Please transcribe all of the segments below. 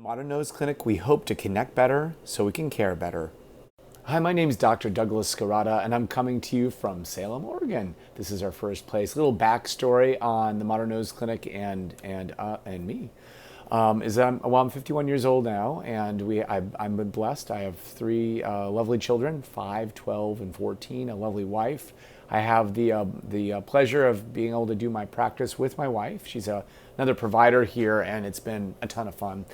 Modern Nose Clinic, we hope to connect better so we can care better. Hi, my name is Dr. Douglas Scarata, and I'm coming to you from Salem, Oregon. This is our first place. A little backstory on the Modern Nose Clinic and me. Is that I'm 51 years old now, and I'm been blessed. I have three lovely children, 5, 12, and 14, a lovely wife. I have the pleasure of being able to do my practice with my wife. She's another provider here, and it's been a ton of fun.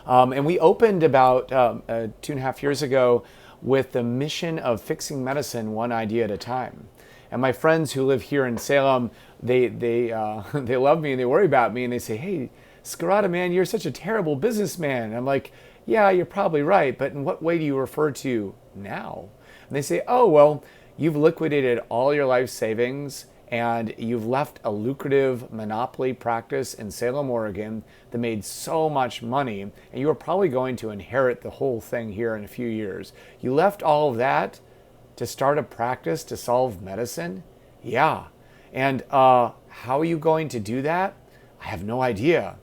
And we opened about 2.5 years ago with the mission of fixing medicine one idea at a time. And my friends who live here in Salem, they love me and they worry about me and they say, "Hey, Scarata, man, you're such a terrible businessman." And I'm like, "Yeah, you're probably right, but in what way do you refer to now?" And they say, "Oh, well, you've liquidated all your life savings and you've left a lucrative monopoly practice in Salem, Oregon that made so much money, and you are probably going to inherit the whole thing here in a few years. You left all of that to start a practice to solve medicine?" Yeah. And how are you going to do that? I have no idea.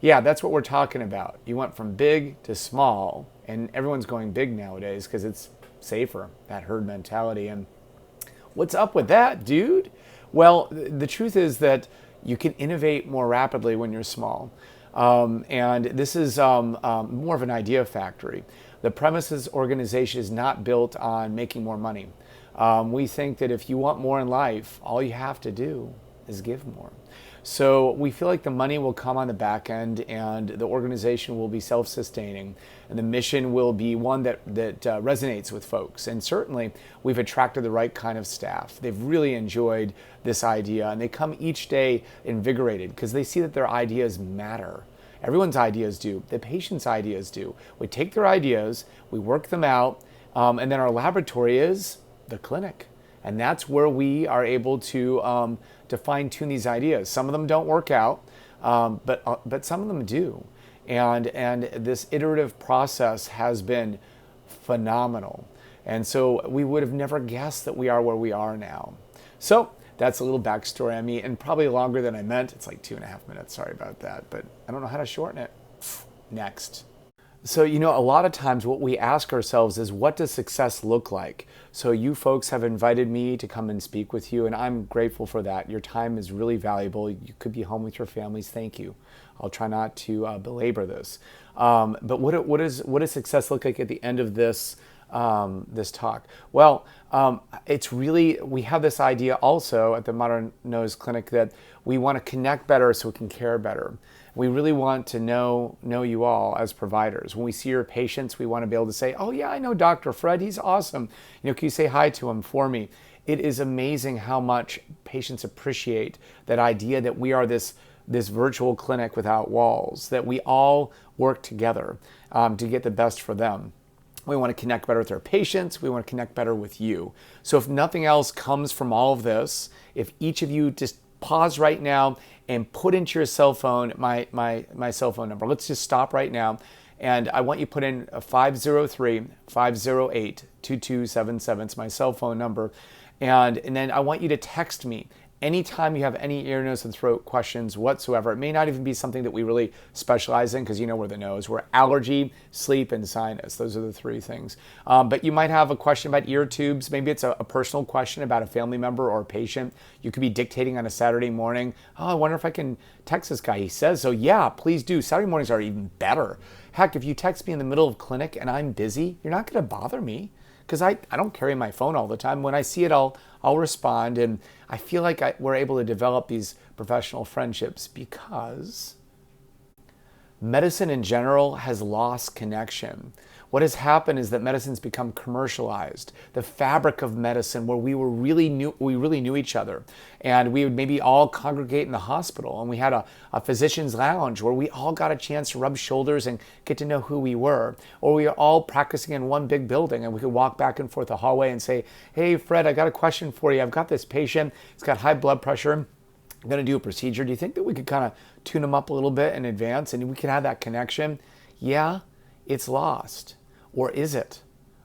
Yeah, that's what we're talking about. You went from big to small, and everyone's going big nowadays because it's safer, that herd mentality. And what's up with that, dude? Well, the truth is that you can innovate more rapidly when you're small. And this is more of an idea factory. The premises organization is not built on making more money. We think that if you want more in life, all you have to do is give more. So we feel like the money will come on the back end and the organization will be self-sustaining and the mission will be one that resonates with folks. And certainly we've attracted the right kind of staff. They've really enjoyed this idea and they come each day invigorated because they see that their ideas matter. Everyone's ideas do. The patient's ideas do. We take their ideas, we work them out, and then our laboratory is the clinic. And that's where we are able to fine-tune these ideas. Some of them don't work out, but some of them do. And this iterative process has been phenomenal. And so we would have never guessed that we are where we are now. So that's a little backstory on me, and probably longer than I meant. It's like 2.5 minutes, sorry about that, but I don't know how to shorten it. Next. So, a lot of times what we ask ourselves is, what does success look like? So you folks have invited me to come and speak with you, and I'm grateful for that. Your time is really valuable. You could be home with your families. Thank you. I'll try not to belabor this. But what does success look like at the end of this talk? Well, it's really, we have this idea also at the Modern Nose Clinic that we want to connect better so we can care better. We really want to know you all as providers. When we see your patients, we want to be able to say, "Oh yeah, I know Dr. Fred, he's awesome. Can you say hi to him for me?" It is amazing how much patients appreciate that idea that we are this virtual clinic without walls, that we all work together to get the best for them. We want to connect better with our patients. We want to connect better with you. So if nothing else comes from all of this, if each of you just pause right now and put into your cell phone my cell phone number. Let's just stop right now. And I want you to put in 503-508-2277. It's my cell phone number. And then I want you to text me anytime you have any ear, nose, and throat questions whatsoever. It may not even be something that we really specialize in because we're the nose. We're allergy, sleep, and sinus. Those are the three things. But you might have a question about ear tubes. Maybe it's a personal question about a family member or a patient. You could be dictating on a Saturday morning. "Oh, I wonder if I can text this guy. He says so." Yeah, please do. Saturday mornings are even better. Heck, if you text me in the middle of clinic and I'm busy, you're not going to bother me. Because I don't carry my phone all the time. When I see it, I'll respond. And I feel like we're able to develop these professional friendships because medicine in general has lost connection. What has happened is that medicine's become commercialized. The fabric of medicine, where we really knew each other, and we would maybe all congregate in the hospital, and we had a physician's lounge where we all got a chance to rub shoulders and get to know who we were. Or we were all practicing in one big building, and we could walk back and forth the hallway and say, "Hey, Fred, I got a question for you. I've got this patient. He's got high blood pressure. I'm going to do a procedure. Do you think that we could kind of tune him up a little bit in advance and we could have that connection?" Yeah, it's lost. Or is it?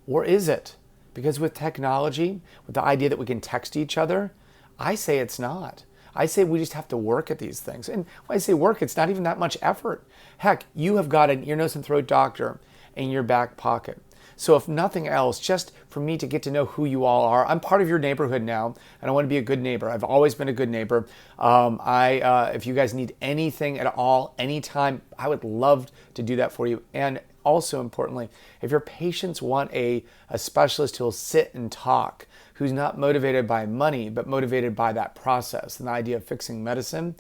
Or is it? Because with technology, with the idea that we can text each other, I say it's not. I say we just have to work at these things. And when I say work, it's not even that much effort. Heck, you have got an ear, nose, and throat doctor in your back pocket. So if nothing else, just for me to get to know who you all are, I'm part of your neighborhood now, and I want to be a good neighbor. I've always been a good neighbor. If you guys need anything at all, anytime, I would love to do that for you. And also importantly, if your patients want a specialist who'll sit and talk, who's not motivated by money, but motivated by that process and the idea of fixing medicine,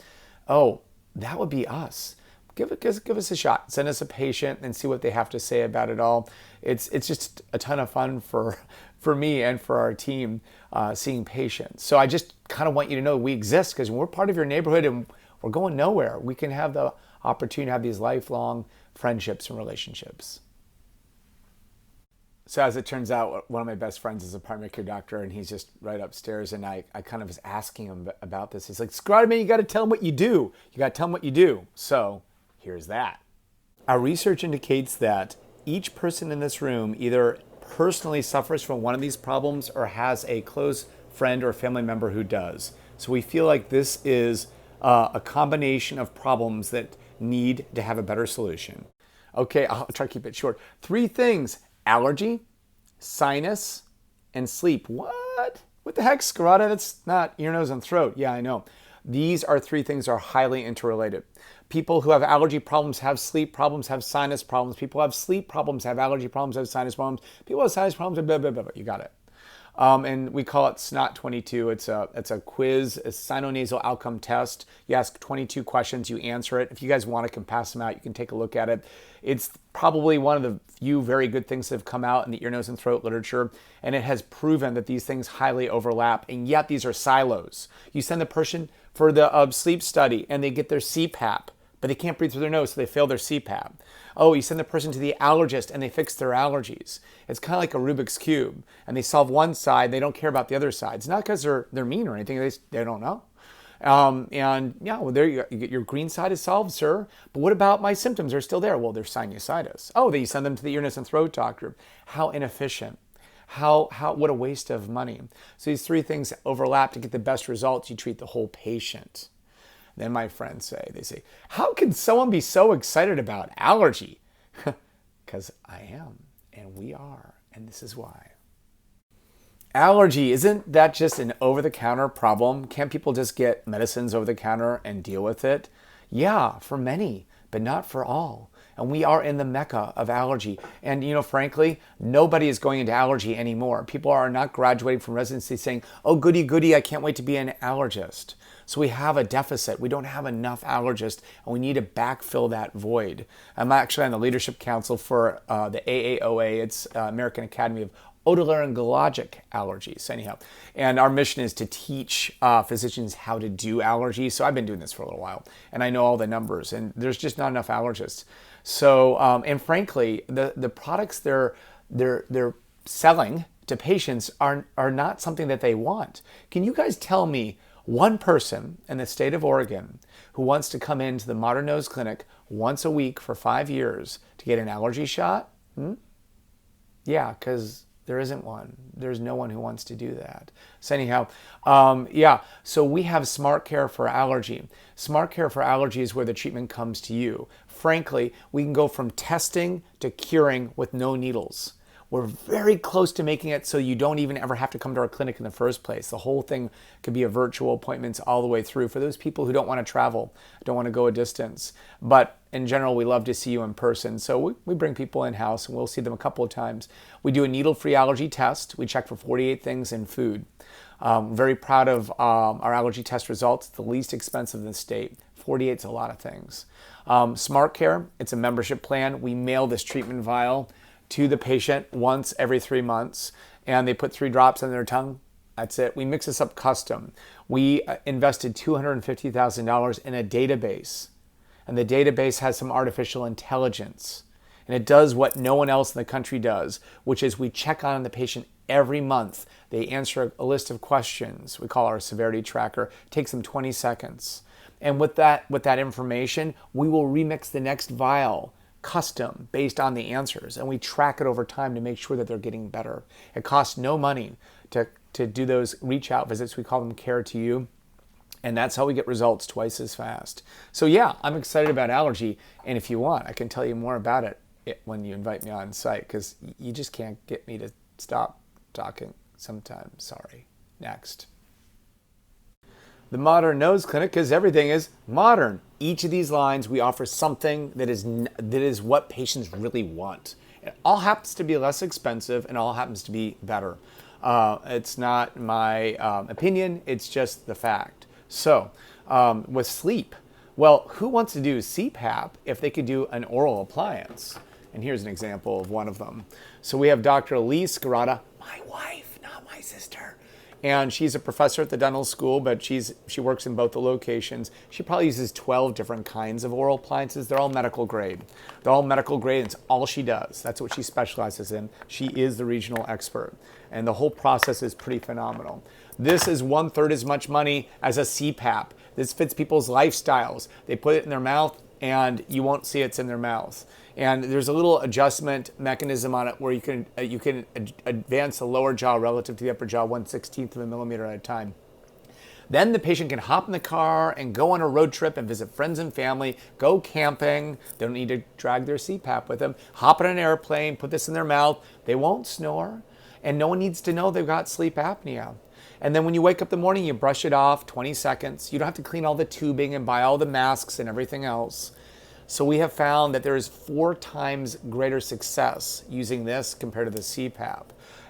oh, that would be us. Give us a shot. Send us a patient and see what they have to say about it all. It's just a ton of fun for me and for our team seeing patients. So I just kind of want you to know we exist because we're part of your neighborhood and we're going nowhere. We can have the opportunity to have these lifelong friendships and relationships. So as it turns out, one of my best friends is a primary care doctor, and he's just right upstairs. And I kind of was asking him about this. He's like, Skarada, man, you got to tell him what you do. You got to tell him what you do. So here's that. Our research indicates that each person in this room either personally suffers from one of these problems or has a close friend or family member who does. So we feel like this is a combination of problems that need to have a better solution. Okay, I'll try to keep it short. 3 things: allergy, sinus, and sleep. What? What the heck, Skarada? That's not ear, nose, and throat. Yeah, I know. These are 3 things that are highly interrelated. People who have allergy problems have sleep problems, have sinus problems. People who have sleep problems have allergy problems, have sinus problems. People who have sinus problems have blah, blah, blah, blah. You got it. And we call it SNOT 22. It's a quiz, a sinonasal outcome test. You ask 22 questions, you answer it. If you guys want, I can pass them out. You can take a look at it. It's probably one of the few very good things that have come out in the ear, nose, and throat literature, and it has proven that these things highly overlap, and yet these are silos. You send the person for the sleep study, and they get their CPAP, but they can't breathe through their nose, so they fail their CPAP. Oh, you send the person to the allergist and they fix their allergies. It's kind of like a Rubik's Cube, and they solve one side, they don't care about the other side. It's not because they're mean or anything, they don't know. And yeah, well, there you go. Your green side is solved, sir. But what about my symptoms? They're still there. Well, they're sinusitis. Oh, then you send them to the ear, nose, and throat doctor. How inefficient. What a waste of money. So these 3 things overlap to get the best results. You treat the whole patient. Then my friends say, how can someone be so excited about allergy? Because I am, and we are, and this is why. Allergy, isn't that just an over-the-counter problem? Can't people just get medicines over the counter and deal with it? Yeah, for many, but not for all. And we are in the mecca of allergy. And, frankly, nobody is going into allergy anymore. People are not graduating from residency saying, oh, goody, goody, I can't wait to be an allergist. So we have a deficit. We don't have enough allergists, and we need to backfill that void. I'm actually on the leadership council for the AAOA. It's American Academy of Otolaryngologic Allergies. Anyhow, and our mission is to teach physicians how to do allergies. So I've been doing this for a little while, and I know all the numbers, and there's just not enough allergists. So, and frankly, the products they're selling to patients are not something that they want. Can you guys tell me one person in the state of Oregon who wants to come into the Modern Nose Clinic once a week for 5 years to get an allergy shot? Yeah, because there isn't one. There's no one who wants to do that. So anyhow, so we have Smart Care for Allergy. Smart Care for Allergy is where the treatment comes to you. Frankly, we can go from testing to curing with no needles. We're very close to making it so you don't even ever have to come to our clinic in the first place. The whole thing could be a virtual appointments all the way through for those people who don't want to travel, don't want to go a distance. But in general, we love to see you in person. So we bring people in-house, and we'll see them a couple of times. We do a needle-free allergy test. We check for 48 things in food. Very proud of our allergy test results. The least expensive in the state. 48 is a lot of things. Smart Care, it's a membership plan. We mail this treatment vial to the patient once every 3 months, and they put 3 drops on their tongue. That's it. We mix this up custom. We invested $250,000 in a database, and the database has some artificial intelligence, and it does what no one else in the country does, which is we check on the patient every month. They answer a list of questions. We call our severity tracker. It takes them 20 seconds. And with that information, we will remix the next vial custom based on the answers, and we track it over time to make sure that they're getting better. It costs no money to do those reach out visits. We call them Care to You. And that's how we get results twice as fast. So yeah, I'm excited about allergy. And if you want, I can tell you more about it when you invite me on site, because you just can't get me to stop talking sometimes. Sorry. Next. The Modern Nose Clinic, because everything is modern. Each of these lines, we offer something that is what patients really want. It all happens to be less expensive and all happens to be better. It's not my opinion, it's just the fact. So, with sleep, well, who wants to do CPAP if they could do an oral appliance? And here's an example of one of them. So we have Dr. Lee Scarata, my wife, not my sister. And she's a professor at the dental school, but she works in both the locations. She probably uses 12 different kinds of oral appliances. They're all medical grade. They're all medical grade, and it's all she does. That's what she specializes in. She is the regional expert. And the whole process is pretty phenomenal. This is 1/3 as much money as a CPAP. This fits people's lifestyles. They put it in their mouth, and you won't see it's in their mouth. And there's a little adjustment mechanism on it where you can advance the lower jaw relative to the upper jaw 1/16 of a millimeter at a time. Then the patient can hop in the car and go on a road trip and visit friends and family, go camping. They don't need to drag their CPAP with them. Hop on an airplane, put this in their mouth. They won't snore, and no one needs to know they've got sleep apnea. And then when you wake up in the morning, you brush it off, 20 seconds. You don't have to clean all the tubing and buy all the masks and everything else. So we have found that there is 4 times greater success using this compared to the CPAP.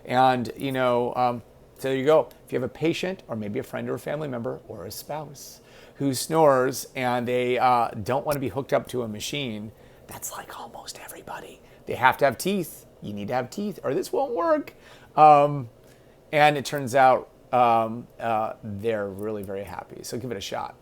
And, so there you go. If you have a patient or maybe a friend or a family member or a spouse who snores and they don't want to be hooked up to a machine, that's like almost everybody. They have to have teeth. You need to have teeth or this won't work. And it turns out they're really very happy. So give it a shot.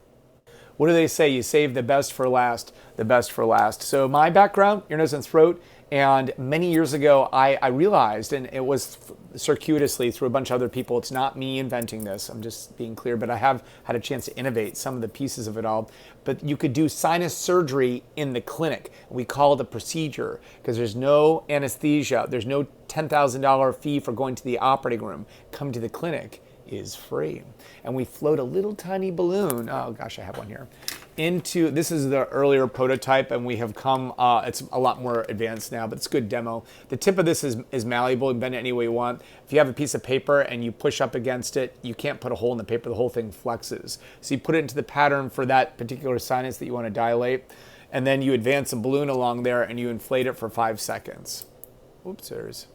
What do they say? You save the best for last, the best for last. So my background, ear, nose, and throat, and many years ago I realized, and it was circuitously through a bunch of other people, it's not me inventing this, I'm just being clear, but I have had a chance to innovate some of the pieces of it all. But you could do sinus surgery in the clinic. We call it a procedure because there's no anesthesia, there's no $10,000 fee for going to the operating room. Come to the clinic is free. And we float a little tiny balloon, oh gosh, I have one here, into, this is the earlier prototype, and we have come, it's a lot more advanced now, but it's a good demo. The tip of this is malleable, you can bend it any way you want. If you have a piece of paper and you push up against it, you can't put a hole in the paper, the whole thing flexes. So you put it into the pattern for that particular sinus that you want to dilate, and then you advance a balloon along there and you inflate it for 5 seconds. Oops, there's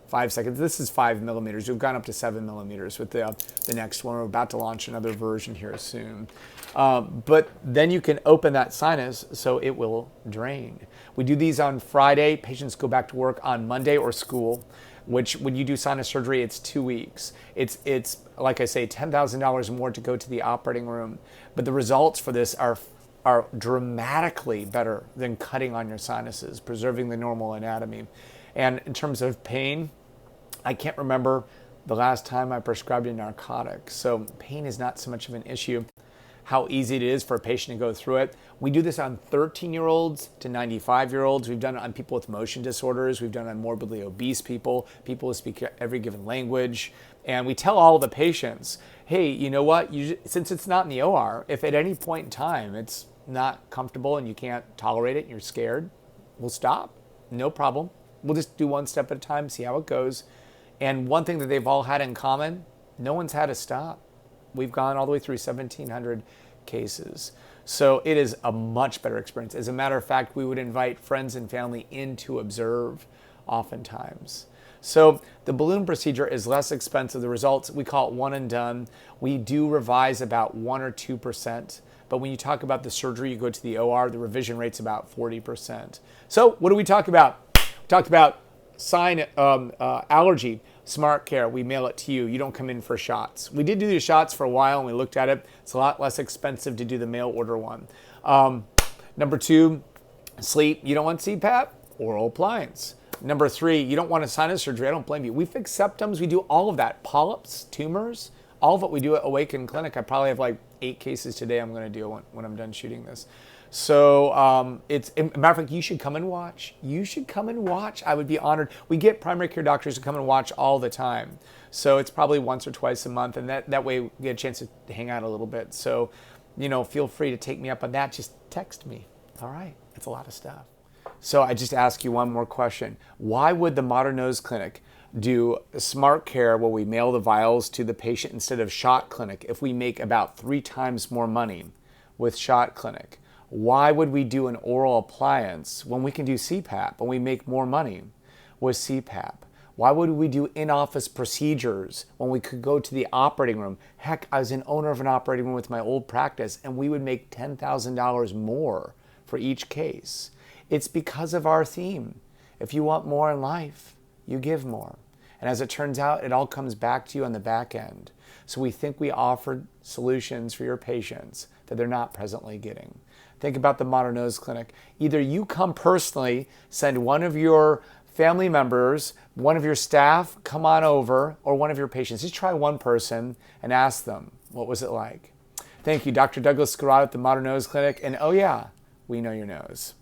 5 seconds. This is 5 millimeters. We've gone up to 7 millimeters with the next one. We're about to launch another version here soon. But then you can open that sinus so it will drain. We do these on Friday. Patients go back to work on Monday or school, which when you do sinus surgery, it's 2 weeks. It's like I say, $10,000 more to go to the operating room. But the results for this are dramatically better than cutting on your sinuses, preserving the normal anatomy. And in terms of pain, I can't remember the last time I prescribed a narcotic. So pain is not so much of an issue. How easy it is for a patient to go through it. We do this on 13-year-olds to 95-year-olds. We've done it on people with motion disorders. We've done it on morbidly obese people, people who speak every given language. And we tell all the patients, hey, you know what? Since it's not in the OR, if at any point in time it's not comfortable and you can't tolerate it and you're scared, we'll stop. No problem. We'll just do one step at a time, see how it goes. And one thing that they've all had in common, no one's had to stop. We've gone all the way through 1,700 cases. So it is a much better experience. As a matter of fact, we would invite friends and family in to observe oftentimes. So the balloon procedure is less expensive. The results, we call it one and done. We do revise about 1 or 2%. But when you talk about the surgery, you go to the OR, the revision rate's about 40%. So what do we talk about? Talked about allergy, Smart Care. We mail it to you. You don't come in for shots. We did do the shots for a while and we looked at it. It's a lot less expensive to do the mail order one. Number 2, sleep. You don't want CPAP? Oral appliance. Number 3, you don't want a sinus surgery. I don't blame you. We fix septums. We do all of that. Polyps, tumors, all of what we do at Awaken Clinic. I probably have like 8 cases today I'm going to do when I'm done shooting this. So it's, a matter of fact, you should come and watch. You should come and watch. I would be honored. We get primary care doctors to come and watch all the time. So it's probably once or twice a month, and that way we get a chance to hang out a little bit. So, feel free to take me up on that. Just text me. All right. It's a lot of stuff. So I just ask you one more question. Why would the Modern Nose Clinic do Smart Care where we mail the vials to the patient instead of Shot Clinic if we make about 3 times more money with Shot Clinic? Why would we do an oral appliance when we can do CPAP and we make more money with CPAP? Why would we do in-office procedures when we could go to the operating room? Heck, I was an owner of an operating room with my old practice, and we would make $10,000 more for each case. It's because of our theme. If you want more in life, you give more. And as it turns out, it all comes back to you on the back end. So we think we offered solutions for your patients that they're not presently getting. Think about the Modern Nose Clinic. Either you come personally, send one of your family members, one of your staff, come on over, or one of your patients. Just try one person and ask them, what was it like? Thank you, Dr. Douglas Scarratta at the Modern Nose Clinic. And oh yeah, we know your nose.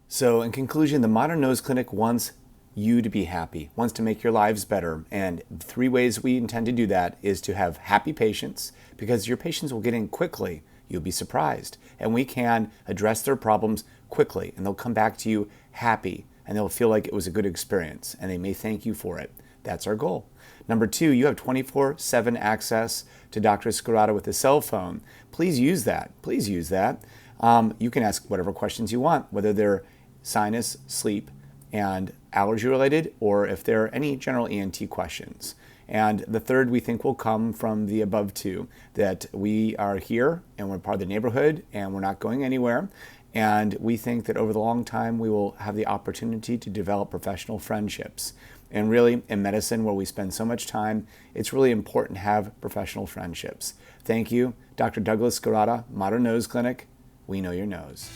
So in conclusion, the Modern Nose Clinic wants you to be happy, wants to make your lives better. And 3 ways we intend to do that is to have happy patients, because your patients will get in quickly. You'll be surprised. And we can address their problems quickly, and they'll come back to you happy, and they'll feel like it was a good experience, and they may thank you for it. That's our goal. Number 2, you have 24/7 access to Dr. Scarratta with a cell phone. Please use that. Please use that. You can ask whatever questions you want, whether they're sinus, sleep, and allergy related, or if there are any general ENT questions. And the third we think will come from the above 2, that we are here and we're part of the neighborhood and we're not going anywhere. And we think that over the long time we will have the opportunity to develop professional friendships. And really, in medicine where we spend so much time, it's really important to have professional friendships. Thank you, Dr. Douglas Scarratta, Modern Nose Clinic. We know your nose.